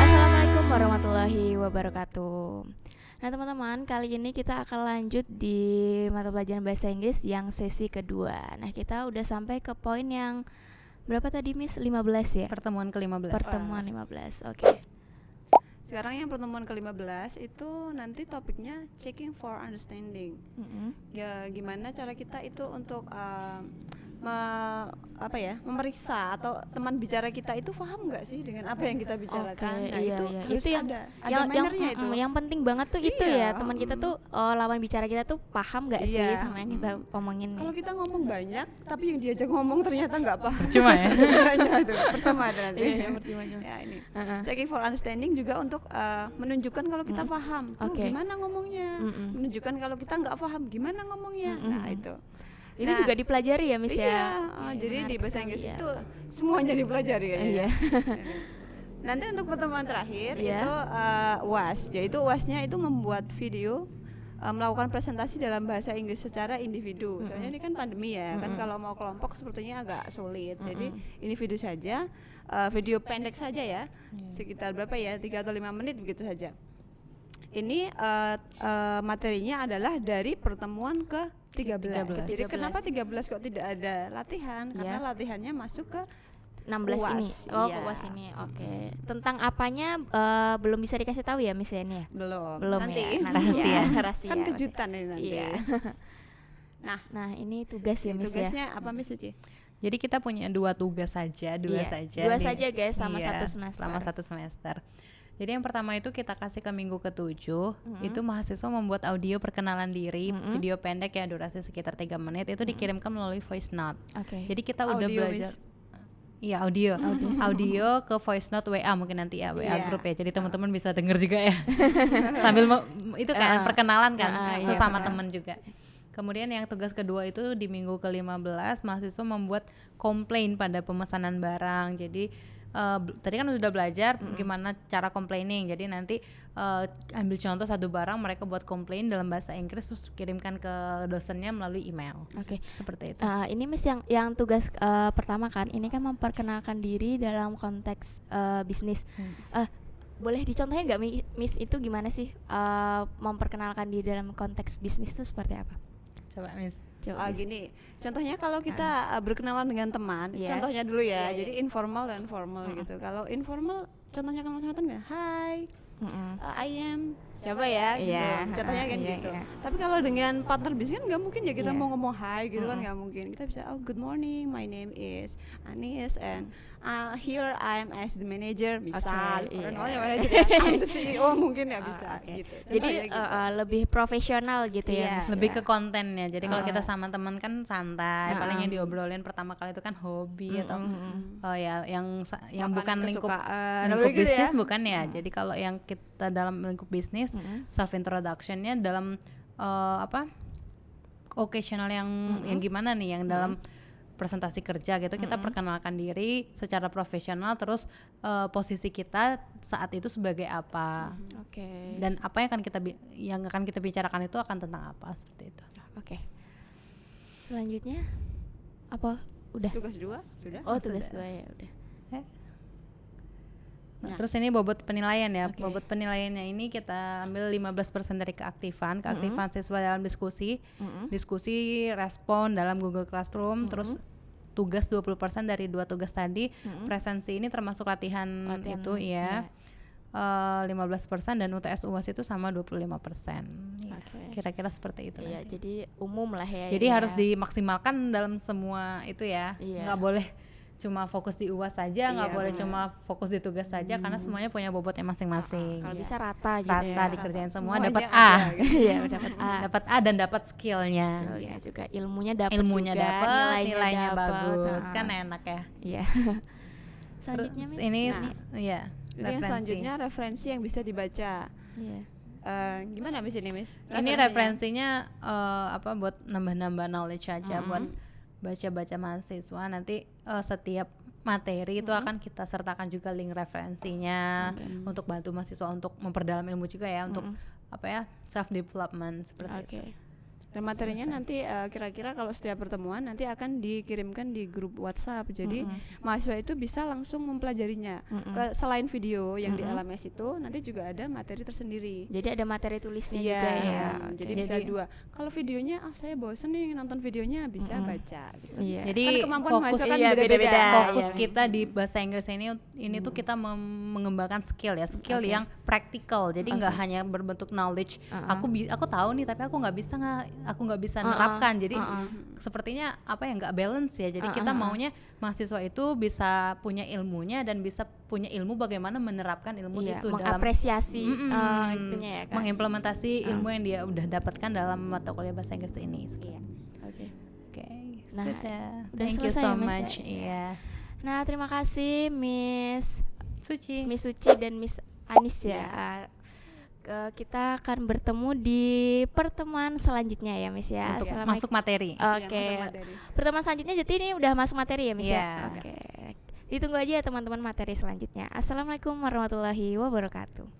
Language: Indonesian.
Assalamualaikum warahmatullahi wabarakatuh. Nah teman-teman, kali ini kita akan lanjut di mata pelajaran bahasa Inggris yang sesi kedua. Nah kita udah sampai ke poin yang berapa tadi Miss? 15 ya? Pertemuan ke-15. Pertemuan 15, oke. Sekarang yang pertemuan ke-15 itu nanti topiknya checking for understanding. Ya gimana cara kita itu untuk memeriksa atau teman bicara kita itu paham nggak sih dengan apa yang kita bicarakan. Nah iya, itu iya. harus Itu yang mannernya itu. yang penting banget tuh itu Iya, ya, teman kita tuh lawan bicara kita tuh paham nggak sih Iya. sama yang kita omongin. Kalau kita ngomong banyak tapi yang diajak ngomong ternyata nggak paham. Percuma ya. Percuma itu nanti. Iya, percuma. Ya ini. Checking for understanding juga untuk menunjukkan kalau kita paham. Tuh Oke. gimana ngomongnya. Menunjukkan kalau kita nggak paham gimana ngomongnya. Nah, itu. Ini juga dipelajari ya Miss Iya, ya? jadi di Menarik bahasa sekali Inggris ya. itu semuanya dipelajari kayaknya. Iya. Nanti untuk pertemuan terakhir Iya. itu UAS, yaitu UASnya itu membuat video melakukan presentasi dalam bahasa Inggris secara individu. Soalnya ini kan pandemi ya, kan kalau mau kelompok sepertinya agak sulit. Jadi individu saja, video pendek saja ya, sekitar berapa ya, 3 atau 5 menit begitu saja. Ini materinya adalah dari pertemuan ke-13. Jadi kenapa 13 kok tidak ada latihan? Karena latihannya masuk ke 16 UAS, ini. Oh, iya. ke UAS ini. Oke. Tentang apanya belum bisa dikasih tahu ya Miss ini ya? belum Nanti ya. rahasia. Rahasia. Kan kejutan ini nanti. Iya. Nah, ini tugas ya Miss ya. Tugasnya apa Miss Suci? Jadi kita punya 2 tugas saja, dua Dua saja guys sama iya, satu semester. Selama 1 semester. Jadi yang pertama itu kita kasih ke minggu ke-7, itu mahasiswa membuat audio perkenalan diri, video pendek ya durasi sekitar 3 menit, itu dikirimkan melalui voice note. Oke. Jadi kita udah Audio, belajar. Iya, audio ke voice note WA mungkin nanti ya, WA Iya. grup ya. Jadi teman-teman bisa denger juga ya. Sambil itu kan perkenalan kan sesama teman juga. Kemudian yang tugas kedua itu di minggu ke-15 mahasiswa membuat komplain pada pemesanan barang. Jadi tadi kan udah belajar gimana cara complaining. Jadi nanti ambil contoh satu barang, mereka buat komplain dalam bahasa Inggris terus kirimkan ke dosennya melalui email. Oke. Seperti itu. Ini Miss yang tugas pertama kan, ini kan memperkenalkan diri dalam konteks bisnis. Boleh dicontohin nggak Miss itu gimana sih memperkenalkan diri dalam konteks bisnis itu seperti apa? Coba Miss. Coba Miss. Gini, contohnya kalau kita berkenalan dengan teman, contohnya dulu ya, jadi informal dan formal gitu. Kalau informal, contohnya kenal sama teman, hi, I am, coba ya, gitu. Contohnya kan gitu. Tapi kalau dengan partner bisnis kan nggak mungkin ya kita mau ngomong hi gitu kan nggak mungkin. Kita bisa, oh good morning, my name is Anis and here I am as the manager, misal. Orangnya manager ya, I'm the CEO mungkin ya bisa. Gitu. Jadi Contohnya gitu. lebih profesional gitu ya. Iya. Miss, Lebih ya. ke kontennya. Jadi kalau kita sama teman kan santai, paling yang diobrolin pertama kali itu kan hobi atau yang Makan bukan lingkup kesukaan, lingkup gitu bisnis ya. bukan ya. Jadi kalau yang kita dalam lingkup bisnis, self introductionnya dalam occasional yang gimana nih, yang dalam presentasi kerja gitu, kita perkenalkan diri secara profesional, terus posisi kita saat itu sebagai apa, Oke. dan apa yang akan kita bicarakan itu akan tentang apa, seperti itu. Oke. Selanjutnya apa? Udah. Tugas 2 sudah? Oh, tugas 2 ya udah. Nah, terus ini bobot penilaian ya. Bobot penilaiannya ini kita ambil 15% dari keaktifan siswa dalam diskusi, respon dalam Google Classroom, terus tugas 20% dari 2 tugas tadi. Presensi ini termasuk latihan itu ya. 15% dan UTS UAS itu sama 25%. Ya, kira-kira seperti itu. Iya, nanti. jadi umum lah ya. Jadi ini harus ya. dimaksimalkan dalam semua itu ya. Nggak boleh cuma fokus di UAS saja, nggak boleh cuma fokus di tugas saja, karena semuanya punya bobotnya masing-masing. Kalau bisa rata gitu Rata ya. dikerjain semua, Semuanya dapat ada A. gitu. Iya, dapat A. Dapat A dan dapat skillnya. Skillnya juga, ilmunya dapat Ilmunya juga, dapat, nilainya dapet. bagus, kan enak ya. Iya. Selanjutnya Terus Miss. ini Itu ya, yang referensi. selanjutnya referensi yang bisa dibaca. Iya. Gimana Miss ini Miss? Ini referensinya buat nambah-nambah knowledge aja, buat baca-baca mahasiswa. Nanti setiap materi itu akan kita sertakan juga link referensinya untuk bantu mahasiswa untuk memperdalam ilmu juga ya, untuk self development seperti itu. Dan materinya nanti kira-kira kalau setiap pertemuan nanti akan dikirimkan di grup WhatsApp. Jadi mahasiswa itu bisa langsung mempelajarinya. Selain video yang di LMS itu, nanti juga ada materi tersendiri. Jadi ada materi tulisnya juga ya. Jadi bisa dua. Kalau videonya saya bosen nih nonton videonya, bisa baca gitu. Jadi kan kemampuan fokus mahasiswa kan beda-beda. Fokus kita di bahasa Inggris ini tuh kita mengembangkan skill ya, skill yang praktikal. Jadi nggak hanya berbentuk knowledge. Aku tahu nih tapi aku nggak bisa nerapkan. Jadi sepertinya nggak balance ya. Jadi kita maunya mahasiswa itu bisa punya ilmunya dan bisa punya ilmu bagaimana menerapkan ilmu itu mengapresiasi itunya ya kan. Mengimplementasi ilmu yang dia udah dapatkan dalam mata kuliah bahasa Inggris ini. Oke. Nah, sudah. Udah Thank you selesai so ya, Miss? much. Iya. Nah, terima kasih Miss Suci dan Miss Anis ya. Kita akan bertemu di pertemuan selanjutnya ya Miss ya. untuk masuk materi. Oke. Pertemuan selanjutnya jadi ini udah masuk materi ya Miss ya. Oke. Ditunggu aja ya teman-teman materi selanjutnya. Assalamualaikum warahmatullahi wabarakatuh.